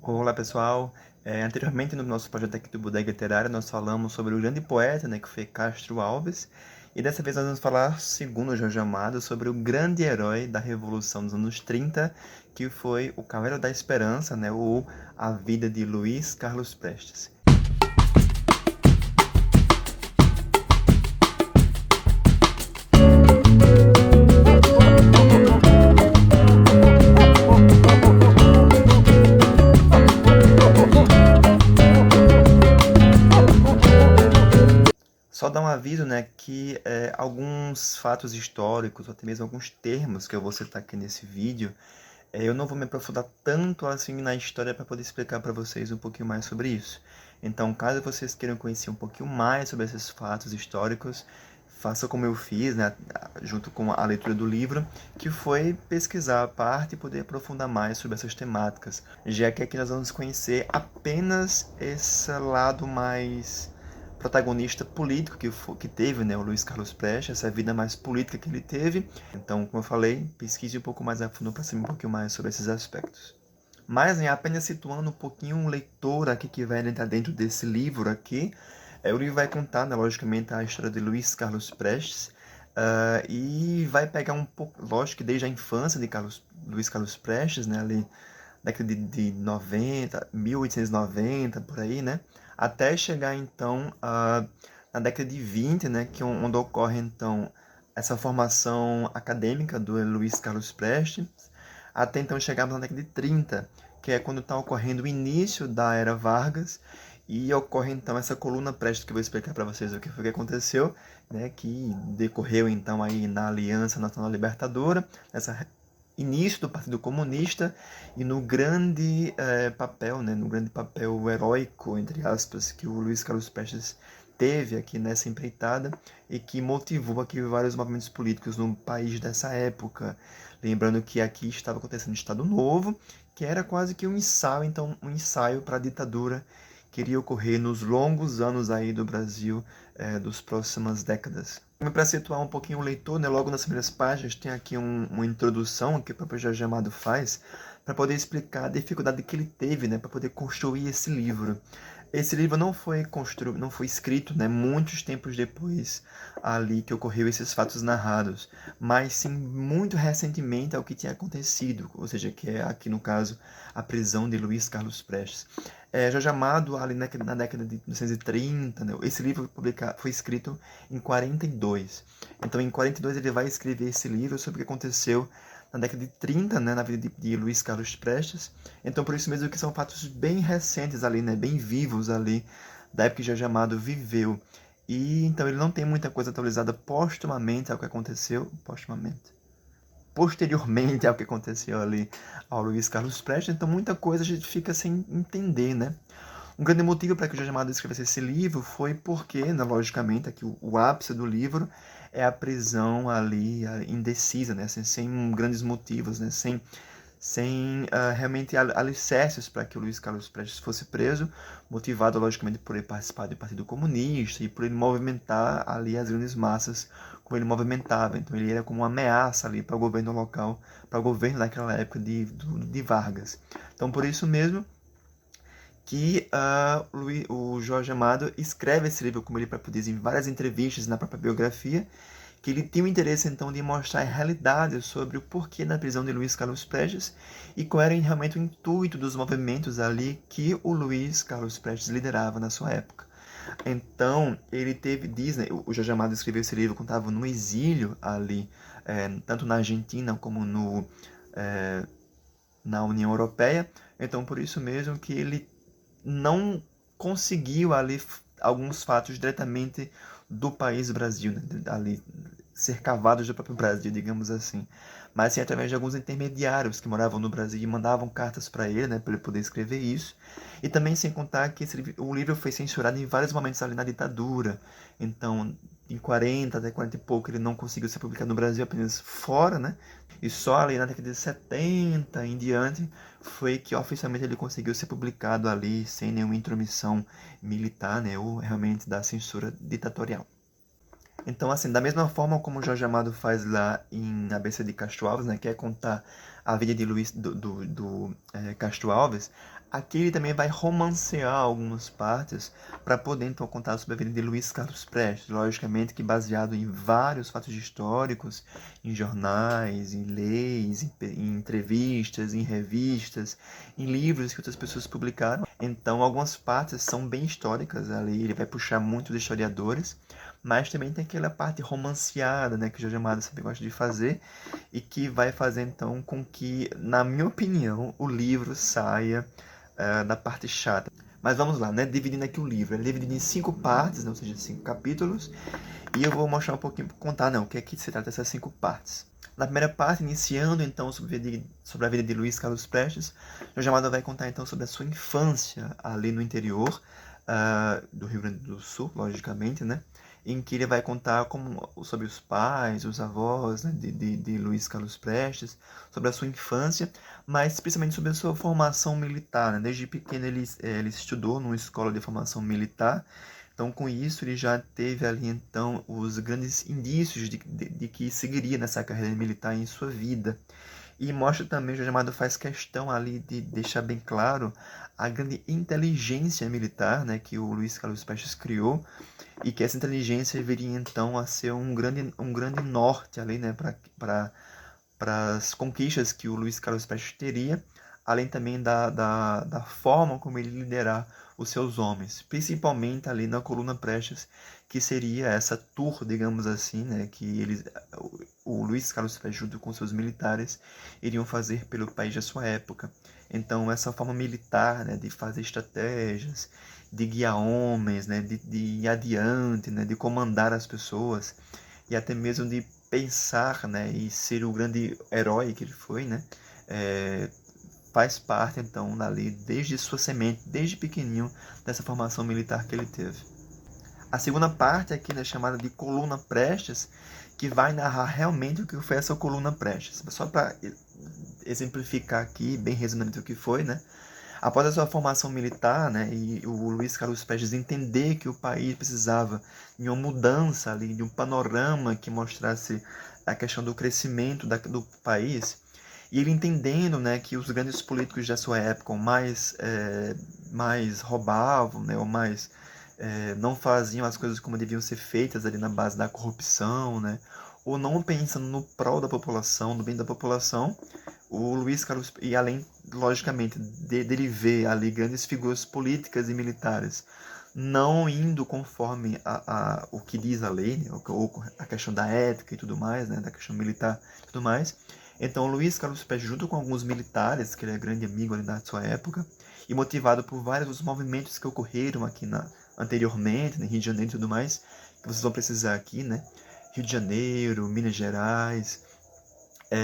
Olá pessoal, anteriormente no nosso projeto aqui do Bodega Literária nós falamos sobre o grande poeta, né, que foi Castro Alves, e dessa vez nós vamos falar, segundo Jorge Amado, sobre o grande herói da Revolução dos anos 30, que foi o Cavaleiro da Esperança, né, ou a vida de Luiz Carlos Prestes. Só dar um aviso, né, que alguns fatos históricos, ou até mesmo alguns termos que eu vou citar aqui nesse vídeo, eu não vou me aprofundar tanto assim na história para poder explicar para vocês um pouquinho mais sobre isso. Então, caso vocês queiram conhecer um pouquinho mais sobre esses fatos históricos, faça como eu fiz, né, junto com a leitura do livro, que foi pesquisar a parte e poder aprofundar mais sobre essas temáticas, já que aqui nós vamos conhecer apenas esse lado mais protagonista político que teve, né, o Luiz Carlos Prestes, essa vida mais política que ele teve. Então, como eu falei, pesquise um pouco mais a fundo para saber um pouquinho mais sobre esses aspectos. Mas, né, apenas situando um pouquinho o leitor aqui que vai entrar dentro desse livro aqui, o livro vai contar, né, logicamente, a história de Luiz Carlos Prestes, e vai pegar um pouco, lógico que desde a infância de Luiz Carlos Prestes, né, ali década de 90, 1890, por aí, né? Até chegar, então, na década de 20, né? Que onde ocorre, então, essa formação acadêmica do Luiz Carlos Prestes, até então chegarmos na década de 30, que é quando está ocorrendo o início da Era Vargas, e ocorre, então, essa coluna Prestes, que eu vou explicar para vocês o que foi que aconteceu, né? Que decorreu, então, aí na Aliança Nacional Libertadora, nessa início do Partido Comunista e no grande papel, né, no grande papel heróico, entre aspas, que o Luiz Carlos Prestes teve aqui nessa empreitada e que motivou aqui vários movimentos políticos no país dessa época. Lembrando que aqui estava acontecendo o Estado Novo, que era quase que um ensaio, então um ensaio para a ditadura que iria ocorrer nos longos anos aí do Brasil, das próximas décadas. Para situar um pouquinho o leitor, né, logo nas primeiras páginas tem aqui uma introdução que o próprio Jorge Amado faz para poder explicar a dificuldade que ele teve, né, para poder construir esse livro. Esse livro não foi escrito, né, muitos tempos depois ali que ocorreu esses fatos narrados, mas sim muito recentemente ao que tinha acontecido, ou seja, que é aqui no caso a prisão de Luiz Carlos Prestes. Jorge Amado, ali na década de 1930, né, esse livro foi escrito em 42. Então, em 42 ele vai escrever esse livro sobre o que aconteceu na década de 30, né, na vida de Luiz Carlos Prestes. Então, por isso mesmo que são fatos bem recentes ali, né, bem vivos ali, da época que Jorge Amado viveu. E então ele não tem muita coisa atualizada posteriormente ao que aconteceu, posteriormente ao que aconteceu ali ao Luiz Carlos Prestes, então muita coisa a gente fica sem entender, né? Um grande motivo para que o Jorge Amado escrevesse esse livro foi porque, né, logicamente, aqui o ápice do livro é a prisão ali indecisa, né, sem grandes motivos, né, sem realmente alicerces para que o Luiz Carlos Prestes fosse preso, motivado, logicamente, por ele participar do Partido Comunista e por ele movimentar ali as grandes massas como ele movimentava. Então ele era como uma ameaça ali para o governo local, para o governo daquela época de Vargas. Então, por isso mesmo, que o Jorge Amado escreve esse livro, como ele próprio diz em várias entrevistas na própria biografia, que ele tinha o interesse então de mostrar a realidade sobre o porquê da prisão de Luiz Carlos Prestes e qual era realmente o intuito dos movimentos ali que o Luiz Carlos Prestes liderava na sua época. Então, ele diz, né, o Jorge Amado escreveu esse livro quando estava no exílio ali, tanto na Argentina como na União Europeia. Então, por isso mesmo que ele não conseguiu ali alguns fatos diretamente do país Brasil, né? Ali ser cavados do próprio Brasil, digamos assim. Mas sim através de alguns intermediários que moravam no Brasil e mandavam cartas para ele, né, para ele poder escrever isso. E também sem contar que o livro foi censurado em vários momentos ali na ditadura. Então, em 40 até 40 e pouco, ele não conseguiu ser publicado no Brasil, apenas fora, né? E só ali na década de 70 em diante foi que oficialmente ele conseguiu ser publicado ali sem nenhuma intromissão militar, né, ou realmente da censura ditatorial. Então, assim, da mesma forma como o Jorge Amado faz lá em ABC de Castro Alves, né, que é contar a vida de Castro Alves, Aqui ele também vai romancear algumas partes para poder então contar sobre a vida de Luiz Carlos Prestes, logicamente que baseado em vários fatos históricos, em jornais, em leis, em entrevistas, em revistas, em livros que outras pessoas publicaram. Então algumas partes são bem históricas ali, ele vai puxar muito dos historiadores, mas também tem aquela parte romanceada, né, que o Jorge Amado sempre gosta de fazer, e que vai fazer então com que, na minha opinião, o livro saia da parte chata. Mas vamos lá, né? Dividindo aqui o livro. Ele é dividido em 5 partes, né? Ou seja, 5 capítulos. E eu vou mostrar um pouquinho, contar não, o que é que se trata dessas 5 partes. Na primeira parte, iniciando então sobre a vida de Luiz Carlos Prestes, Jorge Amado vai contar então sobre a sua infância ali no interior do Rio Grande do Sul, logicamente, né? Em que ele vai contar sobre os pais, os avós, né, de Luiz Carlos Prestes, sobre a sua infância, mas principalmente sobre a sua formação militar, né? Desde pequeno ele estudou numa escola de formação militar, então com isso ele já teve ali então os grandes indícios de que seguiria nessa carreira militar em sua vida. E mostra também, o Jorge Amado faz questão ali de deixar bem claro a grande inteligência militar, né, que o Luiz Carlos Prestes criou, e que essa inteligência viria então a ser um grande norte ali, né, para as conquistas que o Luiz Carlos Prestes teria, além também da forma como ele liderar os seus homens, principalmente ali na coluna Prestes, que seria essa tour, digamos assim, né, que o Luiz Carlos Prestes, junto com seus militares, iriam fazer pelo país da sua época. Então, essa forma militar, né, de fazer estratégias, de guiar homens, né, de ir adiante, né, de comandar as pessoas, e até mesmo de pensar, né, e ser o grande herói que ele foi, né, faz parte então dali desde sua semente, desde pequenininho, dessa formação militar que ele teve. A segunda parte aqui, né, chamada de Coluna Prestes, que vai narrar realmente o que foi essa Coluna Prestes. Só para exemplificar aqui, bem resumidamente o que foi, né? Após a sua formação militar, né, e o Luiz Carlos Prestes entender que o país precisava de uma mudança ali, de um panorama que mostrasse a questão do crescimento do país, e ele entendendo, né, que os grandes políticos da sua época mais roubavam, né, ou mais não faziam as coisas como deviam ser feitas ali na base da corrupção, né, ou não pensando no prol da população, no bem da população, o Luiz Carlos, e além, logicamente, dele ver ali grandes figuras políticas e militares não indo conforme o que diz a lei, né, ou a questão da ética e tudo mais, né, da questão militar e tudo mais. Então, Luiz Carlos Prestes, junto com alguns militares, que ele é grande amigo ali da sua época, e motivado por vários dos movimentos que ocorreram aqui anteriormente, no Rio de Janeiro e tudo mais, que vocês vão precisar aqui, né? Rio de Janeiro, Minas Gerais,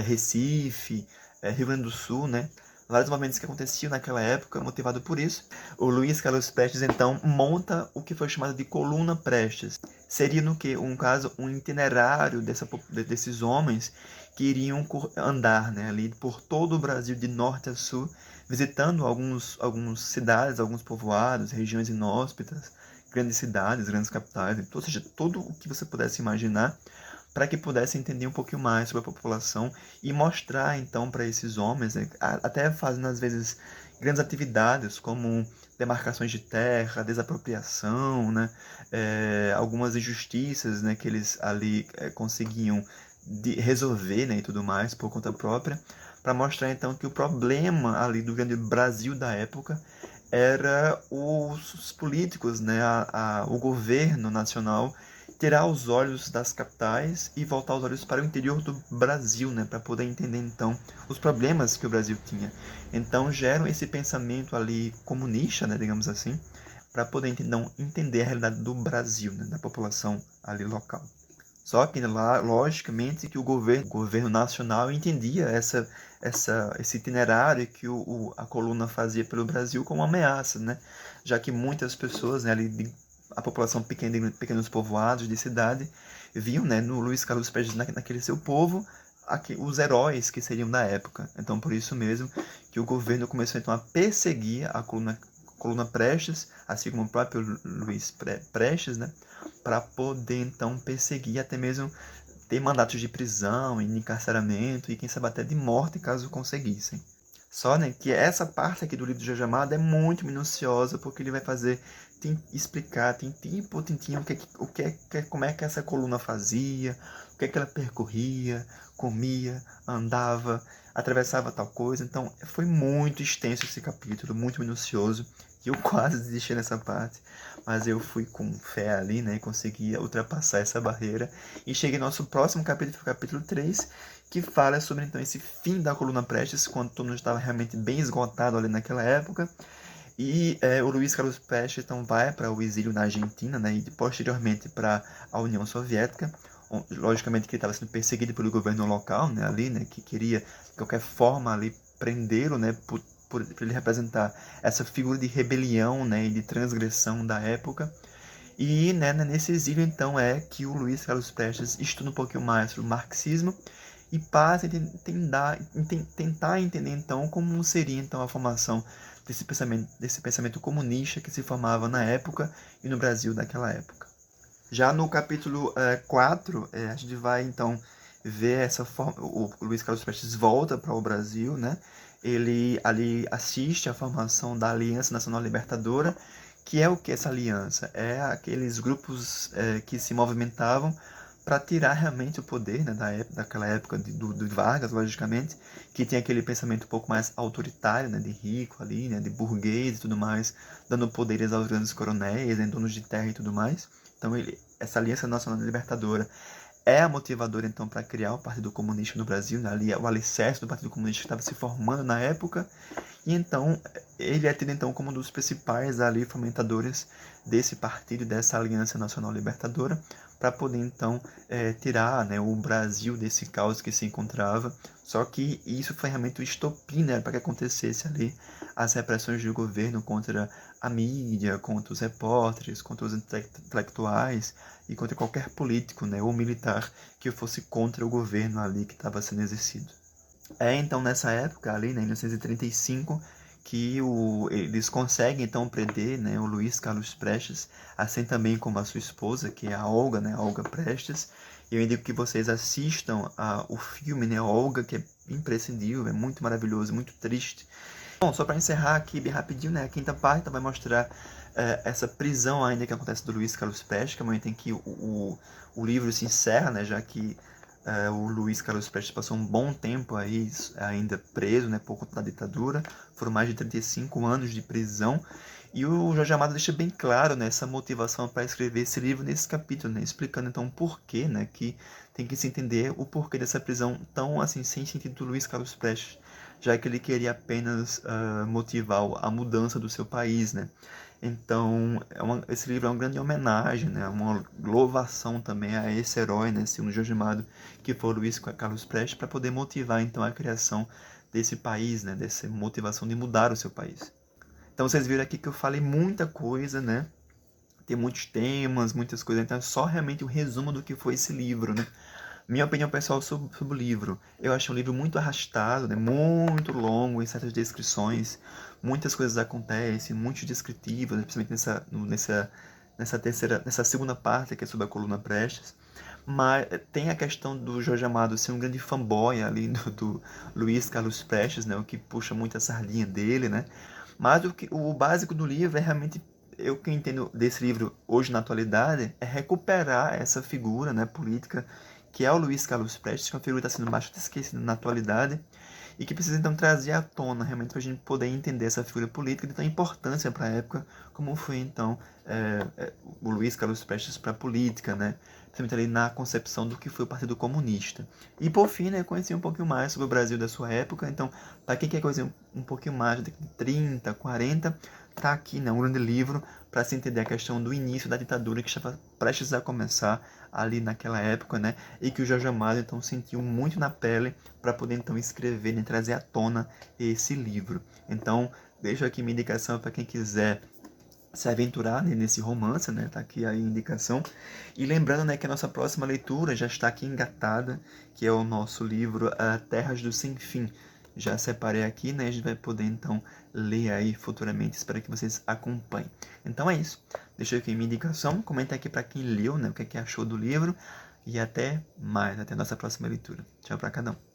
Recife, Rio Grande do Sul, né? Vários movimentos que aconteciam naquela época, motivado por isso. O Luiz Carlos Prestes, então, monta o que foi chamado de Coluna Prestes. Seria, no que, um itinerário desses homens que iriam andar, né, ali por todo o Brasil, de norte a sul, visitando algumas cidades, alguns povoados, regiões inóspitas, grandes cidades, grandes capitais, ou seja, tudo o que você pudesse imaginar, para que pudesse entender um pouquinho mais sobre a população e mostrar então para esses homens, né, até fazendo às vezes grandes atividades como demarcações de terra, desapropriação, né, algumas injustiças, né, que eles ali conseguiam resolver, né, e tudo mais por conta própria, para mostrar então que o problema ali do grande Brasil da época era os políticos, né, o governo nacional tirar os olhos das capitais e voltar os olhos para o interior do Brasil, né, para poder entender então os problemas que o Brasil tinha. Então geram esse pensamento ali comunista, né, digamos assim, para poder entender a realidade do Brasil, né, da população ali local. Só que lá, logicamente, que o governo nacional entendia esse itinerário que a coluna fazia pelo Brasil como uma ameaça, né? Já que muitas pessoas, né, ali, a população pequena de pequenos povoados de cidade, viam, né, no Luiz Carlos Prestes, naquele seu povo, os heróis que seriam da época. Então, por isso mesmo que o governo começou então a perseguir a coluna Prestes, assim como o próprio Luiz Prestes, né, para poder então perseguir, até mesmo ter mandatos de prisão e de encarceramento e quem sabe até de morte caso conseguissem. Só, né, que essa parte aqui do livro do Jorge Amado é muito minuciosa, porque ele vai fazer, explicar, tintim por tintim, como é que essa coluna fazia, o que é que ela percorria, comia, andava, atravessava tal coisa. Então, foi muito extenso esse capítulo, muito minucioso, e eu quase desisti nessa parte, mas eu fui com fé ali, né, e consegui ultrapassar essa barreira, e cheguei no nosso próximo capítulo, capítulo 3, que fala sobre então esse fim da coluna Prestes, quando todo mundo estava realmente bem esgotado ali naquela época. E o Luiz Carlos Prestes então vai para o exílio na Argentina, né, e posteriormente para a União Soviética. Logicamente que ele estava sendo perseguido pelo governo local, né, ali, né, que queria de qualquer forma ali prendê-lo, né, por ele representar essa figura de rebelião, né, e de transgressão da época. E, né, nesse exílio, então, é que o Luiz Carlos Prestes estuda um pouquinho mais sobre o marxismo e passa a tentar entender, então, como seria, então, a formação desse pensamento comunista que se formava na época e no Brasil daquela época. Já no capítulo 4, a gente vai, então, ver essa forma. O Luiz Carlos Prestes volta para o Brasil, né? Ele ali assiste à formação da Aliança Nacional Libertadora, que é o que essa aliança? É aqueles grupos que se movimentavam para tirar realmente o poder, né, daquela época do Vargas, logicamente, que tinha aquele pensamento um pouco mais autoritário, né, de rico ali, né, de burguês e tudo mais, dando poderes aos grandes coronéis, né, donos de terra e tudo mais. Então, essa Aliança Nacional Libertadora é a motivadora, então, para criar o Partido Comunista no Brasil, né? Ali, o alicerce do Partido Comunista que estava se formando na época. E, então, ele é tido, então, como um dos principais ali fomentadores desse partido, dessa Aliança Nacional Libertadora, para poder, então, tirar, né, o Brasil desse caos que se encontrava. Só que isso foi realmente o estopim, né, para que acontecesse ali as repressões do governo contra a mídia, contra os repórteres, contra os intelectuais e contra qualquer político, né, ou militar que fosse contra o governo ali que estava sendo exercido. É então nessa época, ali, né, em 1935, que eles conseguem então prender, né, o Luiz Carlos Prestes, assim também como a sua esposa, que é a Olga, né, a Olga Prestes. E eu indico que vocês assistam o filme, né, Olga, que é imprescindível, é muito maravilhoso, muito triste. Bom, só para encerrar aqui bem rapidinho, né, a quinta parte vai mostrar essa prisão ainda que acontece do Luiz Carlos Prestes, que é o momento em que o livro se encerra, né, já que o Luiz Carlos Prestes passou um bom tempo aí ainda preso, né, por conta da ditadura. Foram mais de 35 anos de prisão. E o Jorge Amado deixa bem claro, né, essa motivação para escrever esse livro nesse capítulo, né, explicando então o porquê, né, que tem que se entender o porquê dessa prisão tão assim sem sentido do Luiz Carlos Prestes, já que ele queria apenas motivar a mudança do seu país, né. Então, esse livro é uma grande homenagem, né? Uma louvação também a esse herói, né? Segundo Jorge Amado, que foi o Luiz Carlos Prestes, para poder motivar então a criação desse país, né? Dessa motivação de mudar o seu país. Então, vocês viram aqui que eu falei muita coisa, né? Tem muitos temas, muitas coisas, então é só realmente o resumo do que foi esse livro, né? Minha opinião pessoal sobre o livro. Eu achei um livro muito arrastado, né? Muito longo em certas descrições. Muitas coisas acontecem, muito descritivas, né? Principalmente nessa segunda parte, que é sobre a coluna Prestes. Mas tem a questão do Jorge Amado ser um grande fanboy ali do Luiz Carlos Prestes, né? O que puxa muito a sardinha dele, né? Mas o básico do livro é realmente eu que entendo desse livro hoje na atualidade é recuperar essa figura, né, política que é o Luiz Carlos Prestes, que é uma figura que está sendo bastante esquecida na atualidade e que precisa então trazer à tona realmente para a gente poder entender essa figura política de tanta importância para a época, como foi então o Luiz Carlos Prestes para a política, né? Principalmente ali na concepção do que foi o Partido Comunista. E por fim, né, conheci um pouquinho mais sobre o Brasil da sua época, então para quem quer conhecer um pouquinho mais, daqui de 30, 40, tá aqui, né, um grande livro para se entender a questão do início da ditadura que estava prestes a começar ali naquela época, né, e que o Jorge Amado então sentiu muito na pele para poder então escrever e, né, trazer à tona esse livro. Então, deixo aqui minha indicação para quem quiser se aventurar, né, nesse romance, né, tá aqui a indicação. E lembrando, né, que a nossa próxima leitura já está aqui engatada, que é o nosso livro Terras do Sem Fim. Já separei aqui, né, a gente vai poder então ler aí futuramente, espero que vocês acompanhem. Então é isso, deixa aqui minha indicação, comenta aqui para quem leu, né, o que é que achou do livro, e até mais, até a nossa próxima leitura. Tchau para cada um.